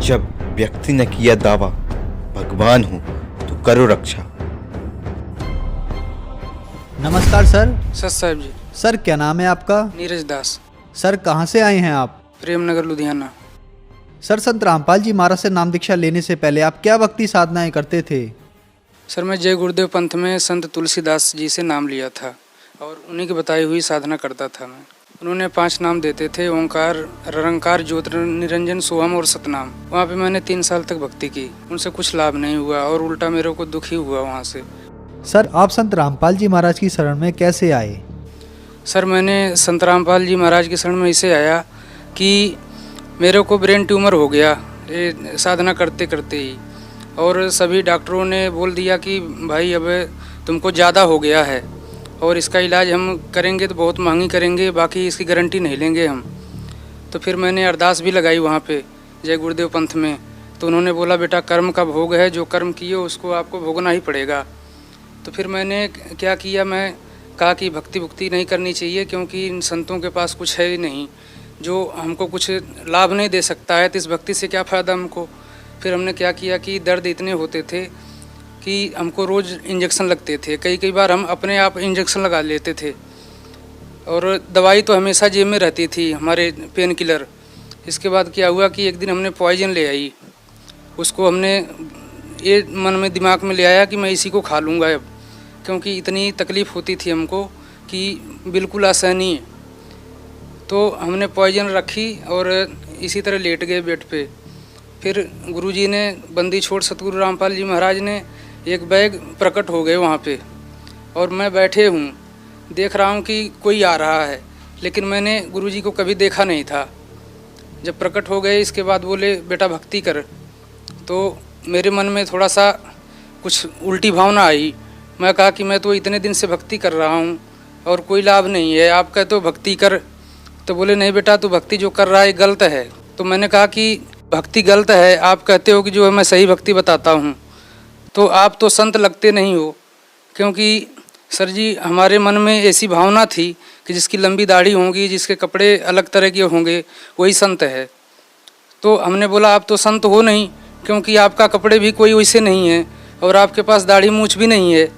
जब व्यक्ति ने किया दावा भगवान हूं तो करो रक्षा। नमस्कार सर। सत साहब जी। सर क्या नाम है आपका? नीरज दास। सर कहाँ से आए हैं आप? प्रेमनगर लुधियाना। सर संत रामपाल जी महाराज से नाम दीक्षा लेने से पहले आप क्या भक्ति साधनाएं करते थे? सर मैं जय गुरुदेव पंथ में संत तुलसीदास जी से नाम लिया था और उन्हीं की बताई हुई साधना करता था मैं। उन्होंने 5 नाम देते थे, ओंकार, निरंकार, ज्योति, निरंजन, सोहम और सतनाम। वहाँ पे मैंने 3 साल तक भक्ति की। उनसे कुछ लाभ नहीं हुआ और उल्टा मेरे को दुखी हुआ वहाँ से। सर आप संत रामपाल जी महाराज की शरण में कैसे आए? सर मैंने संत रामपाल जी महाराज की शरण में इसे आया कि मेरे को ब्रेन ट्यूमर हो गया ये साधना करते करते ही, और सभी डॉक्टरों ने बोल दिया कि भाई अब तुमको ज़्यादा हो गया है और इसका इलाज हम करेंगे तो बहुत महंगी करेंगे, बाकी इसकी गारंटी नहीं लेंगे हम। तो फिर मैंने अरदास भी लगाई वहाँ पे जय गुरुदेव पंथ में। तो उन्होंने बोला बेटा कर्म का भोग है, जो कर्म किए उसको आपको भोगना ही पड़ेगा। तो फिर मैंने क्या किया, मैं कहा कि भक्ति नहीं करनी चाहिए क्योंकि इन संतों के पास कुछ है ही नहीं जो हमको कुछ लाभ नहीं दे सकता है, तो इस भक्ति से क्या फ़ायदा हमको। फिर हमने क्या किया कि दर्द इतने होते थे कि हमको रोज़ इंजेक्शन लगते थे। कई बार हम अपने आप इंजेक्शन लगा लेते थे और दवाई तो हमेशा जेब में रहती थी, हमारे पेन किलर। इसके बाद क्या हुआ कि एक दिन हमने पॉइजन ले आई। उसको हमने ये मन में दिमाग में ले आया कि मैं इसी को खा लूँगा अब, क्योंकि इतनी तकलीफ़ होती थी हमको कि बिल्कुल असहनीय। तो हमने पॉइजन रखी और इसी तरह लेट गए बेड पे। फिर गुरुजी ने, बंदी छोड़ सतगुरु रामपाल जी महाराज ने एक बैग प्रकट हो गए वहाँ पे, और मैं बैठे हूँ, देख रहा हूँ कि कोई आ रहा है, लेकिन मैंने गुरुजी को कभी देखा नहीं था। जब प्रकट हो गए इसके बाद बोले बेटा भक्ति कर, तो मेरे मन में थोड़ा सा कुछ उल्टी भावना आई। मैं कहा कि मैं तो इतने दिन से भक्ति कर रहा हूँ और कोई लाभ नहीं है, आप कहते हो भक्ति कर। तो बोले नहीं बेटा तू भक्ति जो कर रहा है गलत है। तो मैंने कहा कि भक्ति गलत है, आप कहते हो कि जो है मैं सही भक्ति बताता हूँ, तो आप तो संत लगते नहीं हो। क्योंकि सर जी हमारे मन में ऐसी भावना थी कि जिसकी लंबी दाढ़ी होगी, जिसके कपड़े अलग तरह के होंगे, वही संत है। तो हमने बोला आप तो संत हो नहीं, क्योंकि आपका कपड़े भी कोई वैसे नहीं है और आपके पास दाढ़ी मूछ भी नहीं है।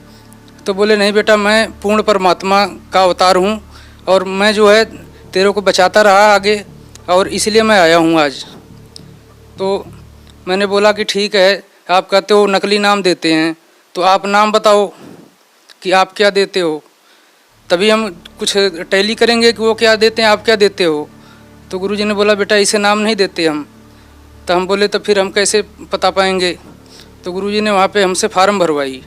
तो बोले नहीं बेटा मैं पूर्ण परमात्मा का अवतार हूँ और मैं जो है तेरे को बचाता रहा आगे, और इसलिए मैं आया हूँ आज। तो मैंने बोला कि ठीक है, आप कहते हो नकली नाम देते हैं, तो आप नाम बताओ कि आप क्या देते हो, तभी हम कुछ टैली करेंगे कि वो क्या देते हैं आप क्या देते हो। तो गुरुजी ने बोला बेटा इसे नाम नहीं देते हम। तो हम बोले तो फिर हम कैसे पता पाएंगे। तो गुरुजी ने वहाँ पे हमसे फार्म भरवाई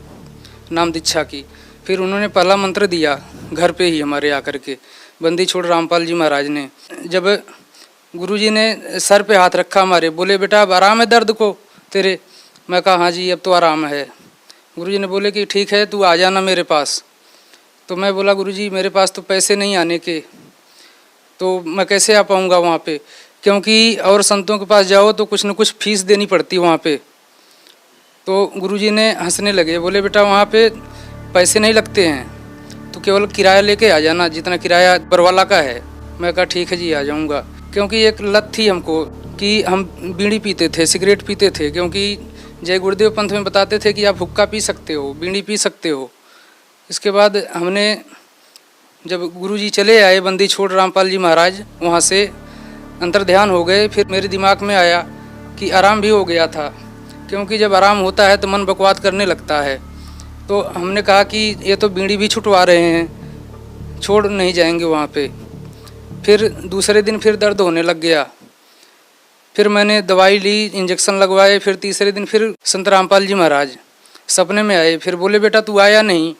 नाम दीक्षा की। फिर उन्होंने पहला मंत्र दिया घर पे ही हमारे आकर के, बंदी छोड़ रामपाल जी महाराज ने। जब गुरुजी ने सर पे हाथ रखा हमारे, बोले बेटा अब आराम है दर्द को तेरे? मैं कहा हाँ जी अब तो आराम है। गुरुजी ने बोले कि ठीक है तू आ जाना मेरे पास। तो मैं बोला गुरुजी मेरे पास तो पैसे नहीं आने के, तो मैं कैसे आ पाऊँगा वहाँ पे, क्योंकि और संतों के पास जाओ तो कुछ न कुछ फीस देनी पड़ती वहाँ पे। तो गुरुजी ने हंसने लगे, बोले बेटा वहाँ पे पैसे नहीं लगते हैं, तो केवल किराया लेके आ जाना जितना किराया बरवाला का है। मैं कहा ठीक है जी आ जाऊँगा। क्योंकि एक लत थी हमको कि हम बीड़ी पीते थे, सिगरेट पीते थे, क्योंकि जय गुरुदेव पंथ में बताते थे कि आप हुक्का पी सकते हो, बीड़ी पी सकते हो। इसके बाद हमने, जब गुरुजी चले आए बंदी छोड़ रामपाल जी महाराज, वहाँ से अंतर ध्यान हो गए। फिर मेरे दिमाग में आया कि आराम भी हो गया था, क्योंकि जब आराम होता है तो मन बकवाद करने लगता है। तो हमने कहा कि ये तो बीड़ी भी छुटवा रहे हैं, छोड़ नहीं जाएंगे वहाँ पे। फिर दूसरे दिन फिर दर्द होने लग गया। फिर मैंने दवाई ली, इंजेक्शन लगवाए। फिर तीसरे दिन फिर संत रामपाल जी महाराज सपने में आए। फिर बोले बेटा तू आया नहीं।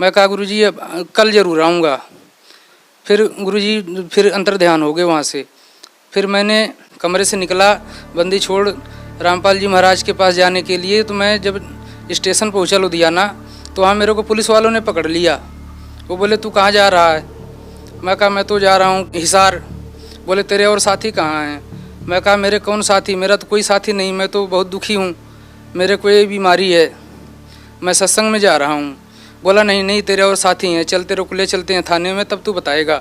मैं कहा गुरुजी अब कल ज़रूर आऊँगा। फिर गुरुजी फिर अंतर ध्यान हो गए वहाँ से। फिर मैंने कमरे से निकला बंदी छोड़ रामपाल जी महाराज के पास जाने के लिए। तो मैं जब स्टेशन पहुँचा लुधियाना, तो वहाँ मेरे को पुलिस वालों ने पकड़ लिया। वो बोले तू कहाँ जा रहा है? मैं कहा मैं तो जा रहा हूँ हिसार। बोले तेरे और साथी कहाँ हैं? मैं कहा मेरे कौन साथी, मेरा तो कोई साथी नहीं, मैं तो बहुत दुखी हूँ, मेरे को ये बीमारी है, मैं सत्संग में जा रहा हूँ। बोला नहीं नहीं तेरे और साथी हैं, चल तेरे को ले चलते हैं थाने में, तब तू बताएगा।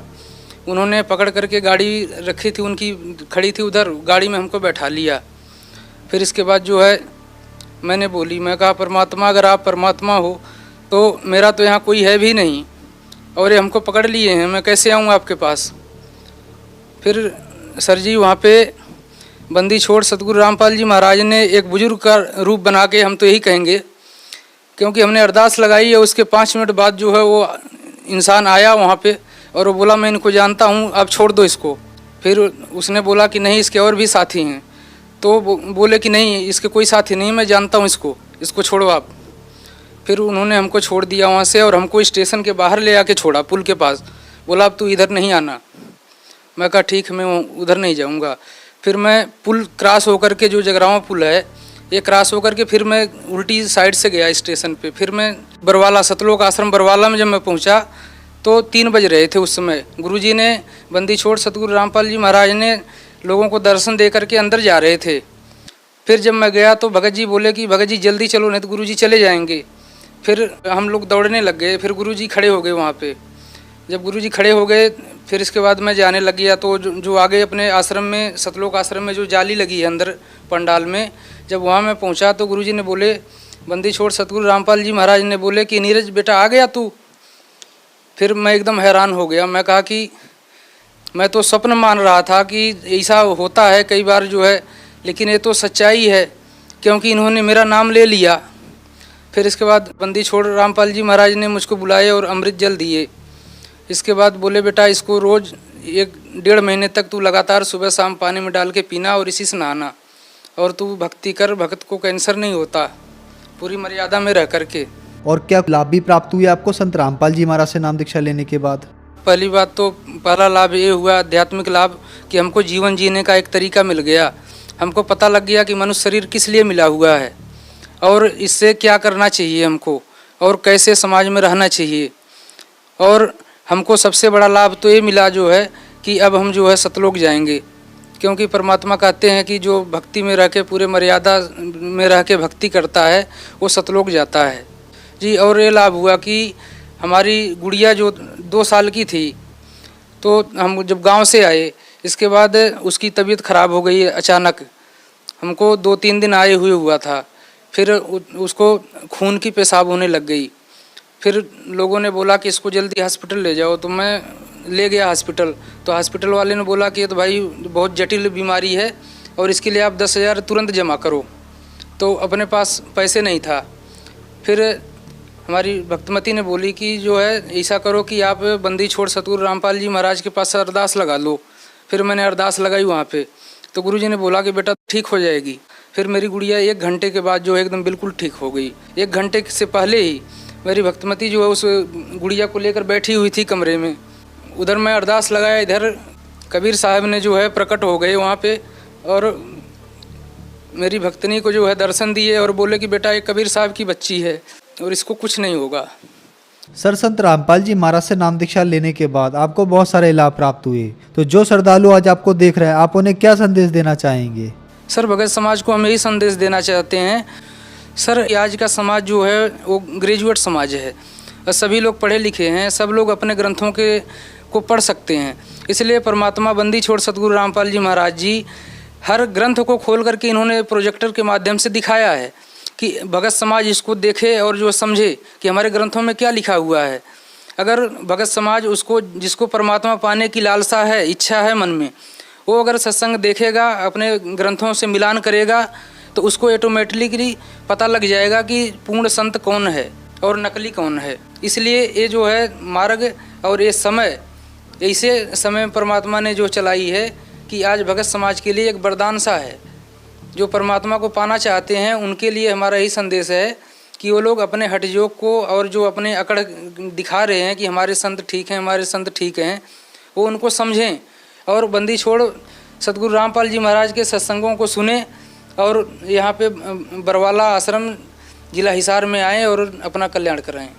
उन्होंने पकड़ करके गाड़ी रखी थी उनकी, खड़ी थी उधर, गाड़ी में हमको बैठा लिया फिर इसके बाद जो है मैंने बोली, मैं कहा परमात्मा अगर आप परमात्मा हो तो मेरा तो यहाँ कोई है भी नहीं और ये हमको पकड़ लिए हैं, मैं कैसे आऊँ आपके पास। फिर सर जी वहाँ पे बंदी छोड़ सतगुरु रामपाल जी महाराज ने एक बुजुर्ग का रूप बना के, हम तो यही कहेंगे, क्योंकि हमने अरदास लगाई है, उसके 5 मिनट बाद जो है वो इंसान आया वहाँ पे और वो बोला मैं इनको जानता हूँ, आप छोड़ दो इसको। फिर उसने बोला कि नहीं इसके और भी साथी हैं, तो बोले कि नहीं इसके कोई साथी नहीं, मैं जानता हूँ इसको छोड़ो आप। फिर उन्होंने हमको छोड़ दिया वहाँ से और हमको स्टेशन के बाहर ले आके छोड़ा पुल के पास, बोला अब तू इधर नहीं आना। मैं कहा ठीक मैं उधर नहीं जाऊँगा। फिर मैं पुल क्रॉस होकर के, जो जगरावा पुल है ये क्रॉस होकर के फिर मैं उल्टी साइड से गया स्टेशन पे। फिर मैं बरवाला, सतलोक आश्रम बरवाला में जब मैं पहुंचा तो 3 बज रहे थे उस समय। गुरुजी ने, बंदी छोड़ सतगुरु रामपाल जी महाराज ने लोगों को दर्शन दे करके अंदर जा रहे थे। फिर जब मैं गया तो भगत जी बोले कि भगत जी जल्दी चलो नहीं तो गुरुजी चले जाएंगे। फिर हम लोग दौड़ने लग गए। फिर गुरुजी खड़े हो गए वहाँ पे। जब गुरुजी खड़े हो गए फिर इसके बाद मैं जाने लग गया। तो जो आगे अपने आश्रम में, सतलोक आश्रम में जो जाली लगी है अंदर पंडाल में, जब वहाँ मैं पहुँचा तो गुरुजी ने बोले, बंदी छोड़ सतगुरु रामपाल जी महाराज ने बोले कि नीरज बेटा आ गया तू। फिर मैं एकदम हैरान हो गया। मैं कहा कि मैं तो स्वप्न मान रहा था कि ऐसा होता है कई बार जो है, लेकिन ये तो सच्चाई है क्योंकि इन्होंने मेरा नाम ले लिया। फिर इसके बाद बंदी छोड़ रामपाल जी महाराज ने मुझको बुलाए और अमृत जल दिए। इसके बाद बोले बेटा इसको रोज़ 1-1.5 महीने तक तू लगातार सुबह शाम पानी में डाल के पीना और इसी से नहाना, और तू भक्ति कर, भक्त को कैंसर नहीं होता, पूरी मर्यादा में रह करके। और क्या लाभ भी प्राप्त हुए आपको संत रामपाल जी महाराज से नाम दीक्षा लेने के बाद? पहली बात तो पहला लाभ ये हुआ, आध्यात्मिक लाभ, कि हमको जीवन जीने का एक तरीका मिल गया। हमको पता लग गया कि मनुष्य शरीर किस लिए मिला हुआ है और इससे क्या करना चाहिए हमको और कैसे समाज में रहना चाहिए। और हमको सबसे बड़ा लाभ तो ये मिला जो है कि अब हम जो है सतलोक जाएंगे, क्योंकि परमात्मा कहते हैं कि जो भक्ति में रह के, पूरे मर्यादा में रह के भक्ति करता है वो सतलोक जाता है जी। और ये लाभ हुआ कि हमारी गुड़िया जो 2 साल की थी, तो हम जब गांव से आए इसके बाद उसकी तबीयत ख़राब हो गई अचानक। हमको 2-3 दिन आए हुए हुआ था। फिर उसको खून की पेशाब होने लग गई। फिर लोगों ने बोला कि इसको जल्दी हॉस्पिटल ले जाओ, तो मैं ले गया हॉस्पिटल। तो हॉस्पिटल वाले ने बोला कि ये तो भाई बहुत जटिल बीमारी है और इसके लिए आप 10,000 तुरंत जमा करो। तो अपने पास पैसे नहीं था। फिर हमारी भक्तमती ने बोली कि जो है ऐसा करो कि आप बंदी छोड़ सतगुरु रामपाल जी महाराज के पास अरदास लगा लो। फिर मैंने अरदास लगाई वहाँ पे, तो गुरुजी ने बोला कि बेटा ठीक हो जाएगी। फिर मेरी गुड़िया 1 घंटे के बाद जो है एकदम बिल्कुल ठीक हो गई। 1 घंटे से पहले ही मेरी भक्तमती जो है उस गुड़िया को लेकर बैठी हुई थी कमरे में। उधर मैं अरदास लगाया, इधर कबीर साहब ने जो है प्रकट हो गए वहाँ पे और मेरी भक्तनी को जो है दर्शन दिए और बोले कि बेटा ये कबीर साहब की बच्ची है और इसको कुछ नहीं होगा। सर, संत रामपाल जी महाराज से नाम दीक्षा लेने के बाद आपको बहुत सारे लाभ प्राप्त हुए, तो जो श्रद्धालु आज आपको देख रहे हैं आप उन्हें क्या संदेश देना चाहेंगे? सर, भगत समाज को हम यही संदेश देना चाहते हैं सर, आज का समाज जो है वो ग्रेजुएट समाज है। सभी लोग पढ़े लिखे हैं, सब लोग अपने ग्रंथों को पढ़ सकते हैं। इसलिए परमात्मा बंदी छोड़ सतगुरु रामपाल जी महाराज जी हर ग्रंथ को खोल करके इन्होंने प्रोजेक्टर के माध्यम से दिखाया है कि भगत समाज इसको देखे और जो समझे कि हमारे ग्रंथों में क्या लिखा हुआ है। अगर भगत समाज उसको, जिसको परमात्मा पाने की लालसा है, इच्छा है मन में, वो अगर सत्संग देखेगा, अपने ग्रंथों से मिलान करेगा, तो उसको ऑटोमेटिकली पता लग जाएगा कि पूर्ण संत कौन है और नकली कौन है। इसलिए ये जो है मार्ग और ये समय, ऐसे समय परमात्मा ने जो चलाई है कि आज भगत समाज के लिए एक वरदान सा है। जो परमात्मा को पाना चाहते हैं उनके लिए हमारा यही संदेश है कि वो लोग अपने हठयोग को और जो अपने अकड़ दिखा रहे हैं कि हमारे संत ठीक हैं, हमारे संत ठीक हैं, वो उनको समझें और बंदी छोड़ सतगुरु रामपाल जी महाराज के सत्संगों को सुने और यहाँ पे बरवाला आश्रम जिला हिसार में आएँ और अपना कल्याण कराएं।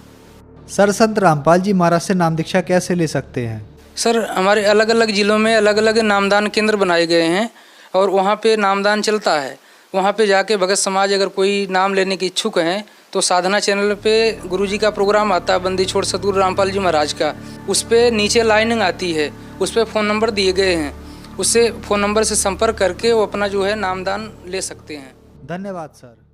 सर, संत रामपाल जी महाराज से नाम दीक्षा कैसे ले सकते हैं? सर, हमारे अलग अलग ज़िलों में अलग अलग नामदान केंद्र बनाए गए हैं और वहाँ पे नामदान चलता है। वहाँ पे जाके भगत समाज अगर कोई नाम लेने की इच्छुक हैं तो साधना चैनल पे गुरुजी का प्रोग्राम आता है, बंदी छोड़ सतगुरु रामपाल जी महाराज का। उस पर नीचे लाइनिंग आती है, उस पर फ़ोन नंबर दिए गए हैं, उससे फ़ोन नंबर से संपर्क करके वो अपना जो है नामदान ले सकते हैं। धन्यवाद सर।